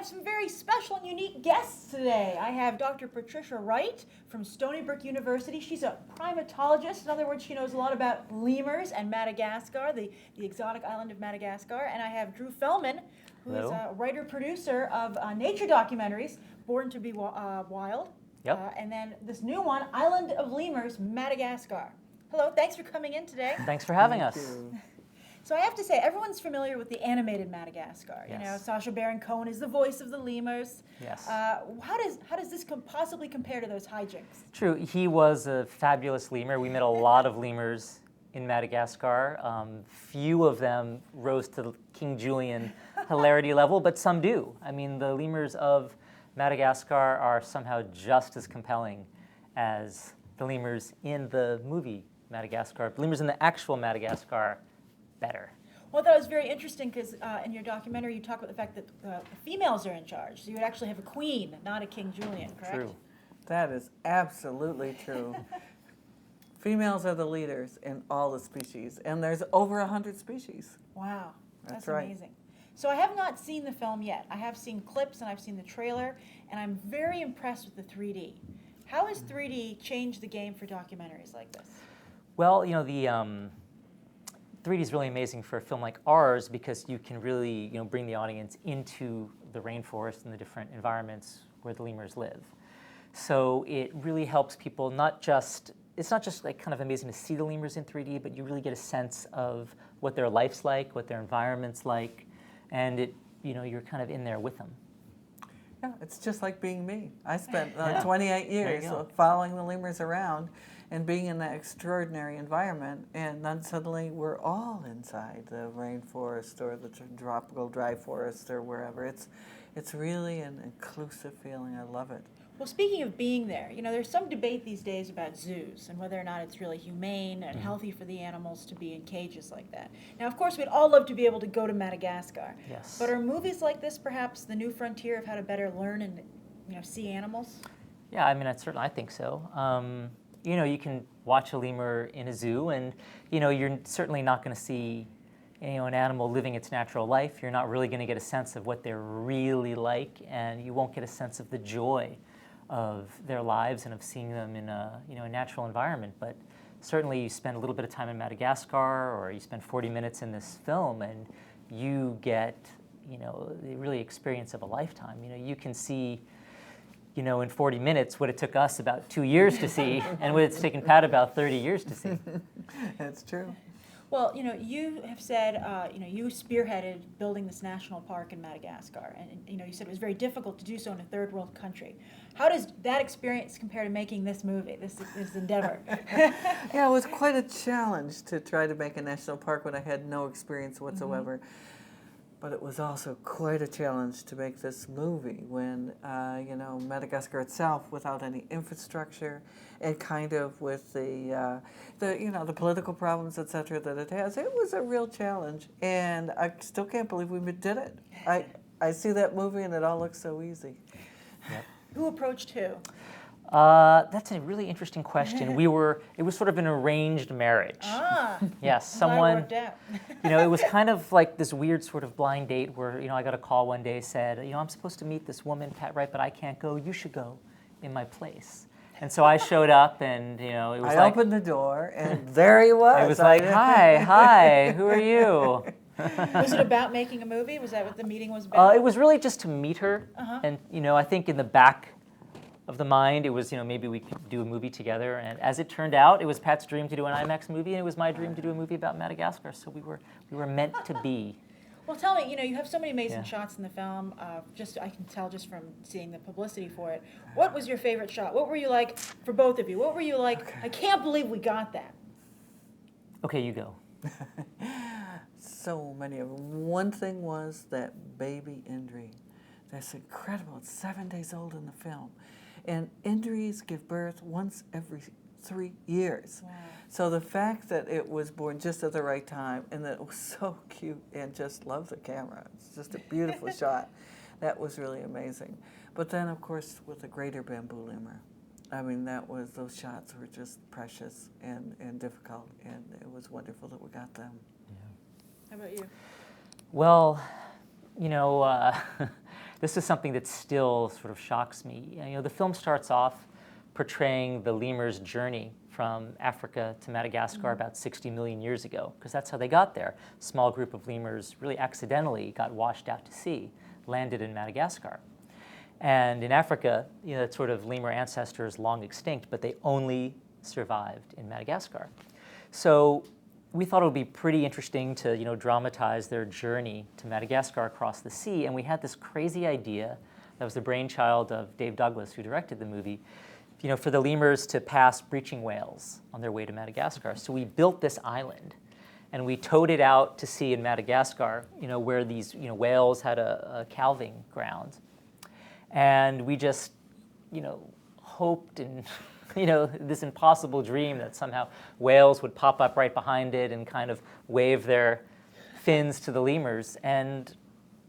have some very special and unique guests today. I have Dr. Patricia Wright from Stony Brook University. She's a primatologist. In other words, she knows a lot about lemurs and Madagascar, the exotic island of Madagascar. And I have Drew Fellman, who is a writer-producer of nature documentaries, Born to be Wild. Yep. And then this new one, Island of Lemurs Madagascar. Hello, thanks for coming in today. Thanks for having us. So I have to say, everyone's familiar with the animated Madagascar. Yes. You know, Sacha Baron Cohen is the voice of the lemurs. Yes. How does this possibly compare to those hijinks? True, he was a fabulous lemur. We met a lot of lemurs in Madagascar. Few of them rose to the King Julian hilarity level, but some do. I mean, the lemurs of Madagascar are somehow just as compelling as the lemurs in the movie Madagascar. Lemurs in the actual Madagascar, better. Well, that was very interesting because in your documentary you talk about the fact that the females are in charge. So you would actually have a queen, not a King Julian, correct? True. That is absolutely true. Females are the leaders in all the species, and there's over 100 species. Wow, That's that's right. amazing. So I have not seen the film yet. I have seen clips and I've seen the trailer, and I'm very impressed with the 3D. How has 3D changed the game for documentaries like this? Well, you know, the 3D is really amazing for a film like ours because you can really, you know, bring the audience into the rainforest and the different environments where the lemurs live. So it really helps people it's not just like kind of amazing to see the lemurs in 3D, but you really get a sense of what their life's like, what their environment's like, and you're kind of in there with them. Yeah, it's just like being me. I spent 28 years go. following the lemurs around and being in that extraordinary environment, and then suddenly we're all inside the rainforest or the tropical dry forest or wherever. It's really an inclusive feeling. I love it. Well, speaking of being there, you know, there's some debate these days about zoos and whether or not it's really humane and healthy for the animals to be in cages like that. Now, of course, we'd all love to be able to go to Madagascar. Yes. But are movies like this perhaps the new frontier of how to better learn and, you know, see animals? Yeah, I mean, I think so. You know, you can watch a lemur in a zoo, and you know, you're certainly not going to see, you know, an animal living its natural life. You're not really going to get a sense of what they're really like, and you won't get a sense of the joy of their lives and of seeing them in a natural environment. But certainly, you spend a little bit of time in Madagascar, or you spend 40 minutes in this film, and you get, you know, the really experience of a lifetime. You know, you can see, you know, in 40 minutes what it took us about 2 years to see, and what it's taken Pat about 30 years to see. That's true. Well, you know, you have said, you know, you spearheaded building this national park in Madagascar, and you know, you said it was very difficult to do so in a third world country. How does that experience compare to making this movie, this endeavor? Yeah, it was quite a challenge to try to make a national park when I had no experience whatsoever. But it was also quite a challenge to make this movie when, you know, Madagascar itself, without any infrastructure, and kind of with the political problems, et cetera, that it has, it was a real challenge. And I still can't believe we did it. I see that movie and it all looks so easy. Yep. Who approached who? That's a really interesting question. It was sort of an arranged marriage. Ah, Yes, glad it someone, worked out. you know, it was kind of like this weird sort of blind date where, you know, I got a call one day, said, you know, I'm supposed to meet this woman, Pat Wright, but I can't go. You should go in my place. And so I showed up, and, you know, it was I opened the door, and there he was. It was like, hi, who are you? Was it about making a movie? Was that what the meeting was about? It was really just to meet her. And, you know, I think in the back of the mind, it was, you know, maybe we could do a movie together. And as it turned out, it was Pat's dream to do an IMAX movie, and it was my dream to do a movie about Madagascar. So we were meant to be. Well, tell me, you know, you have so many amazing Yeah. shots in the film. I can tell just from seeing the publicity for it. What was your favorite shot? What were you like, for both of you? What were you like, I can't believe we got that? Okay, you go. So many of them. One thing was that baby Indri. That's incredible. It's 7 days old in the film. And Indris give birth once every 3 years. Wow. So the fact that it was born just at the right time and that it was so cute and just love the camera. It's just a beautiful shot. That was really amazing. But then, of course, with the greater bamboo lemur. I mean, those shots were just precious and difficult, and it was wonderful that we got them. How about you? Well, you know, this is something that still sort of shocks me. You know, the film starts off portraying the lemur's journey from Africa to Madagascar about 60 million years ago, because that's how they got there. A small group of lemurs really accidentally got washed out to sea, landed in Madagascar. And in Africa, you know, that sort of lemur ancestor is long extinct, but they only survived in Madagascar. So we thought it would be pretty interesting to, you know, dramatize their journey to Madagascar across the sea, and we had this crazy idea that was the brainchild of Dave Douglas, who directed the movie, you know, for the lemurs to pass breaching whales on their way to Madagascar. So we built this island, and we towed it out to sea in Madagascar, you know, where these, you know, whales had a calving ground. And we just, you know, hoped and, you know, this impossible dream that somehow whales would pop up right behind it and kind of wave their fins to the lemurs, and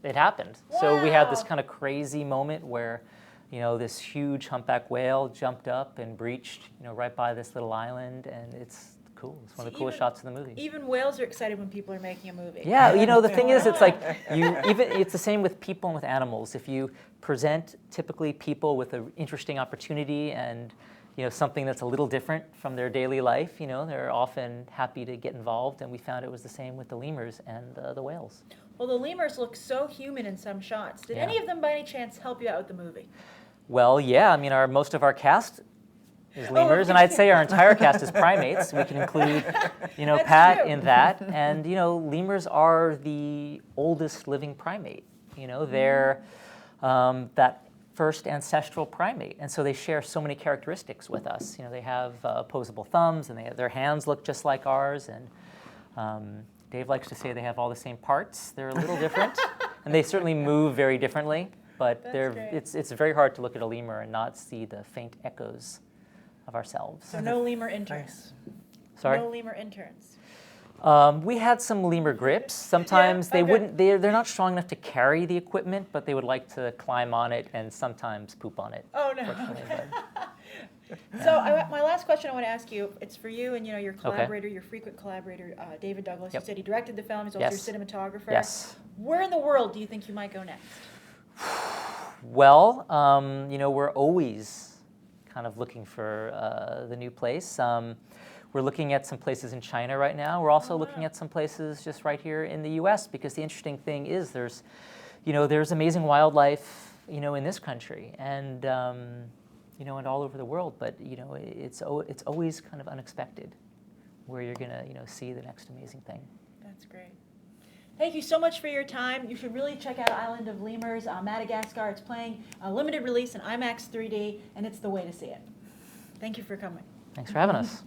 it happened. Wow. So we had this kind of crazy moment where, you know, this huge humpback whale jumped up and breached, you know, right by this little island, and it's cool. It's one of the coolest shots in the movie. Even whales are excited when people are making a movie. Yeah, you know, the thing is, it's like it's the same with people and with animals. If you present typically people with an interesting opportunity and, you know, something that's a little different from their daily life, you know, they're often happy to get involved, and we found it was the same with the lemurs and the whales. Well, the lemurs look so human in some shots. Did Yeah. any of them by any chance help you out with the movie? Well, yeah, I mean, most of our cast is lemurs, and I'd say our entire cast is primates. We can include, you know, That's Pat true. in that, and, you know, lemurs are the oldest living primate. You know, they're that first ancestral primate, and so they share so many characteristics with us. You know, they have opposable thumbs, and their hands look just like ours, and Dave likes to say they have all the same parts. They're a little different, and they certainly move very differently, but That's great. it's very hard to look at a lemur and not see the faint echoes of ourselves. So no lemur interns. Sorry? No lemur interns. We had some lemur grips. Sometimes they okay. wouldn't, they're not strong enough to carry the equipment, but they would like to climb on it and sometimes poop on it. Oh, no. Fortunately, So my last question I want to ask you, it's for you and, you know, your collaborator, your frequent collaborator, David Douglas. Yep. You said he directed the film. He's also Yes. your cinematographer. Yes. Where in the world do you think you might go next? Well, you know, we're always kind of looking for the new place. We're looking at some places in China right now. We're also looking at some places just right here in the U.S. because the interesting thing is there's amazing wildlife, you know, in this country and you know, and all over the world. But you know, it's always kind of unexpected where you're gonna, you know, see the next amazing thing. That's great. Thank you so much for your time. You should really check out Island of Lemurs Madagascar. It's playing a limited release in IMAX 3D, and it's the way to see it. Thank you for coming. Thanks for having us.